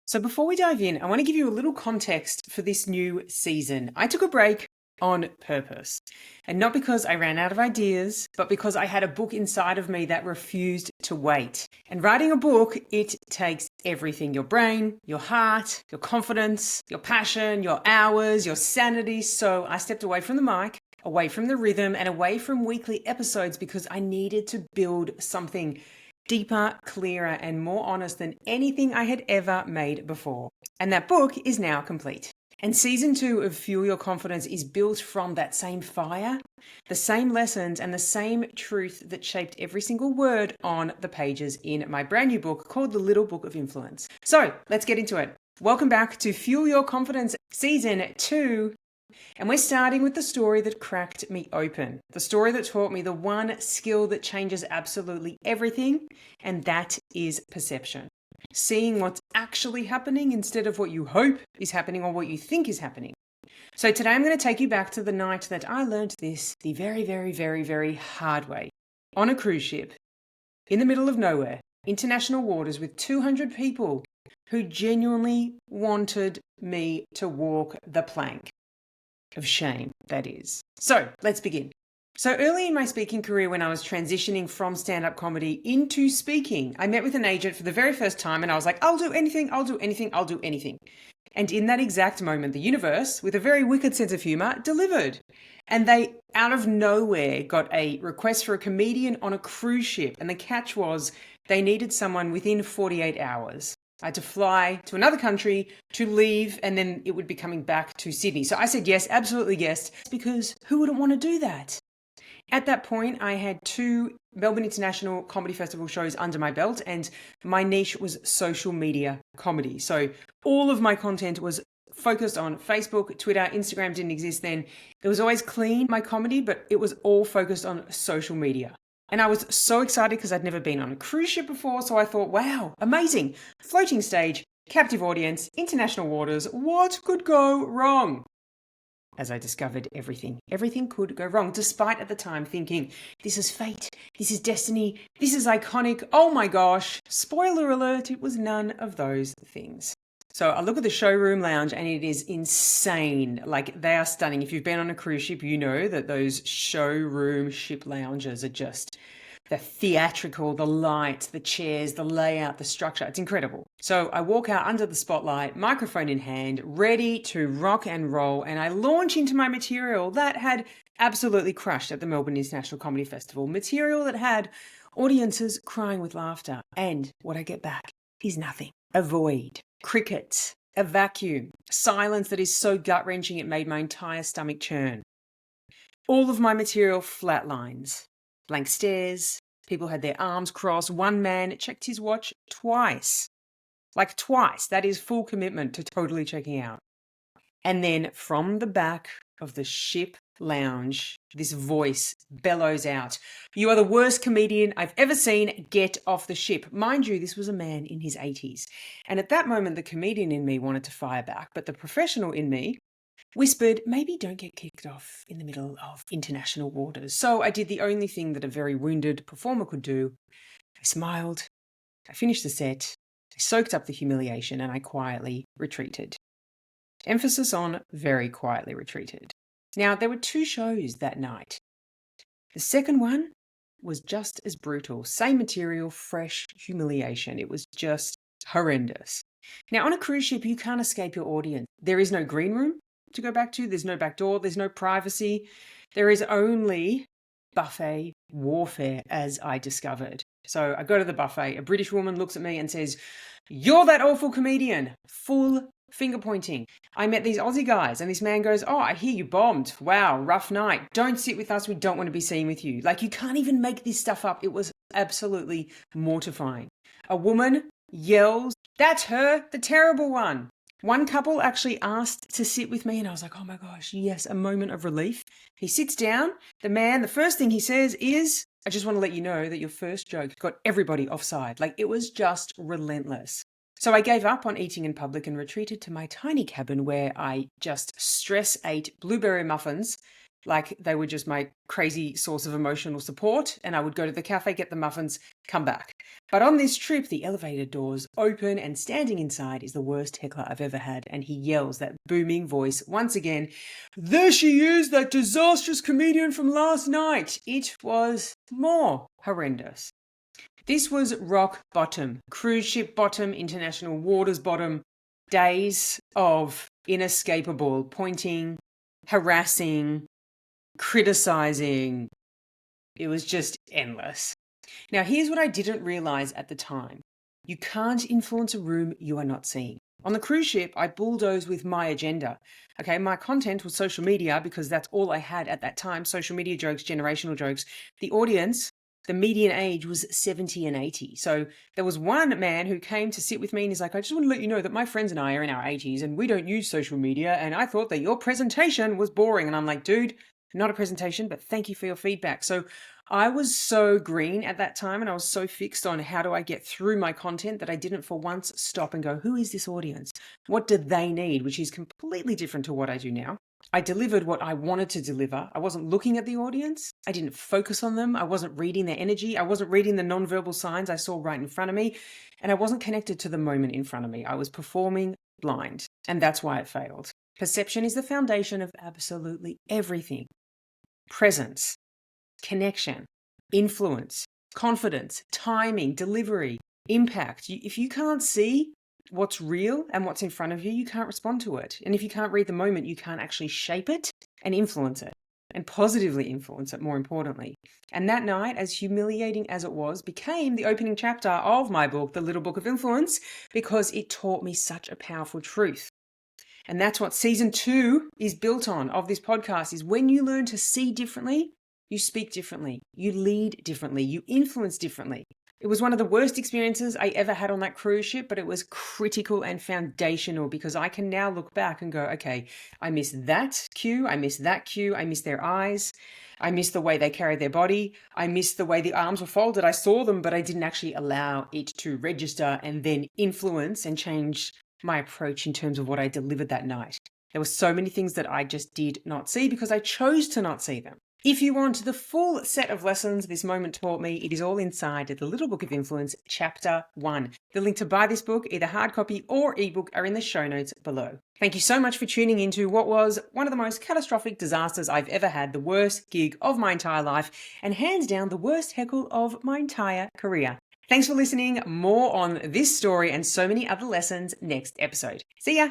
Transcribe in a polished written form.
So before we dive in, I want to give you a little context for this new season. I took a break on purpose. And not because I ran out of ideas, but because I had a book inside of me that refused to wait. And writing a book, it takes everything: your brain, your heart, your confidence, your passion, your hours, your sanity. So I stepped away from the mic, away from the rhythm, and away from weekly episodes because I needed to build something deeper, clearer, and more honest than anything I had ever made before. And that book is now complete. And season 2 of Fuel Your Confidence is built from that same fire, the same lessons, and the same truth that shaped every single word on the pages in my brand new book called The Little Book of Influence. So let's get into it. Welcome back to Fuel Your Confidence season 2. And we're starting with the story that cracked me open. The story that taught me the one skill that changes absolutely everything, and that is perception. Seeing what's actually happening instead of what you hope is happening or what you think is happening. So today I'm going to take you back to the night that I learned this the very hard way. On a cruise ship, in the middle of nowhere, international waters with 200 people who genuinely wanted me to walk the plank. Of shame, that is. So let's begin. So early in my speaking career, when I was transitioning from stand-up comedy into speaking, I met with an agent for the very first time and I was like, I'll do anything. And in that exact moment, the universe, with a very wicked sense of humor, delivered. And they, out of nowhere, got a request for a comedian on a cruise ship. And the catch was they needed someone within 48 hours. I had to fly to another country to leave, and then it would be coming back to Sydney. So I said yes, absolutely yes, because who wouldn't want to do that? At that point, I had 2 Melbourne International Comedy Festival shows under my belt, and my niche was social media comedy. So all of my content was focused on Facebook, Twitter, Instagram didn't exist then. It was always clean, my comedy, but it was all focused on social media. And I was so excited because I'd never been on a cruise ship before. So I thought, wow, amazing. Floating stage, captive audience, international waters. What could go wrong? As I discovered everything could go wrong, despite at the time thinking, this is fate, this is destiny, this is iconic. Oh my gosh, spoiler alert, it was none of those things. So I look at the showroom lounge and it is insane. Like, they are stunning. If you've been on a cruise ship, you know that those showroom ship lounges are just the theatrical, the light, the chairs, the layout, the structure. It's incredible. So I walk out under the spotlight, microphone in hand, ready to rock and roll. And I launch into my material that had absolutely crushed at the Melbourne International Comedy Festival. Material that had audiences crying with laughter. And what I get back is nothing. A void. Crickets, a vacuum, silence that is so gut-wrenching it made my entire stomach churn. All of my material flatlines, blank stares, people had their arms crossed, one man checked his watch twice. Like twice, that is full commitment to totally checking out. And then from the back of the ship lounge, this voice bellows out, "You are the worst comedian I've ever seen. Get off the ship." Mind you, this was a man in his 80s. And at that moment, the comedian in me wanted to fire back, but the professional in me whispered, maybe don't get kicked off in the middle of international waters. So I did the only thing that a very wounded performer could do. I smiled, I finished the set, I soaked up the humiliation, and I quietly retreated. Emphasis on very quietly retreated. Now, there were 2 shows that night. The second one was just as brutal. Same material, fresh humiliation. It was just horrendous. Now, on a cruise ship, you can't escape your audience. There is no green room to go back to. There's no back door. There's no privacy. There is only buffet warfare, as I discovered. So I go to the buffet. A British woman looks at me and says, "You're that awful comedian." Full finger pointing. I met these Aussie guys and this man goes, "Oh, I hear you bombed. Wow, rough night. Don't sit with us. We don't want to be seen with you." Like, you can't even make this stuff up. It was absolutely mortifying. A woman yells, "That's her, the terrible one." One couple actually asked to sit with me and I was like, oh my gosh, yes, a moment of relief. He sits down. The man, the first thing he says is, "I just want to let you know that your first joke got everybody offside." Like, it was just relentless. So I gave up on eating in public and retreated to my tiny cabin where I just stress ate blueberry muffins like they were just my crazy source of emotional support, and I would go to the cafe, get the muffins, come back. But on this trip, the elevator doors open and standing inside is the worst heckler I've ever had, and he yells that booming voice once again, "There she is, that disastrous comedian from last night." It was more horrendous. This was rock bottom, cruise ship bottom, international waters bottom, days of inescapable pointing, harassing, criticizing. It was just endless. Now, here's what I didn't realize at the time. You can't influence a room you are not seeing. On the cruise ship, I bulldozed with my agenda. Okay, my content was social media because that's all I had at that time. Social media jokes, generational jokes. The audience, the median age was 70 and 80. So there was one man who came to sit with me and he's like, "I just want to let you know that my friends and I are in our 80s and we don't use social media. And I thought that your presentation was boring." And I'm like, "Dude, not a presentation, but thank you for your feedback." So I was so green at that time and I was so fixed on how do I get through my content that I didn't for once stop and go, who is this audience? What do they need? Which is completely different to what I do now. I delivered what I wanted to deliver. I wasn't looking at the audience. I didn't focus on them. I wasn't reading their energy. I wasn't reading the nonverbal signs I saw right in front of me. And I wasn't connected to the moment in front of me. I was performing blind. And that's why it failed. Perception is the foundation of absolutely everything. Presence, connection, influence, confidence, timing, delivery, impact. If you can't see what's real and what's in front of you, you can't respond to it. And if you can't read the moment, you can't actually shape it and influence it and positively influence it, more importantly. And that night, as humiliating as it was, became the opening chapter of my book, The Little Book of Influence, because it taught me such a powerful truth. And that's what season 2 is built on of this podcast, is when you learn to see differently, you speak differently, you lead differently, you influence differently. It was one of the worst experiences I ever had on that cruise ship, but it was critical and foundational because I can now look back and go, okay, I missed that cue, I missed that cue, I missed their eyes, I missed the way they carried their body, I missed the way the arms were folded. I saw them, but I didn't actually allow it to register and then influence and change my approach in terms of what I delivered that night. There were so many things that I just did not see because I chose to not see them. If you want the full set of lessons this moment taught me, it is all inside The Little Book of Influence, Chapter 1. The link to buy this book, either hard copy or ebook, are in the show notes below. Thank you so much for tuning into what was one of the most catastrophic disasters I've ever had, the worst gig of my entire life, and hands down the worst heckle of my entire career. Thanks for listening. More on this story and so many other lessons next episode. See ya!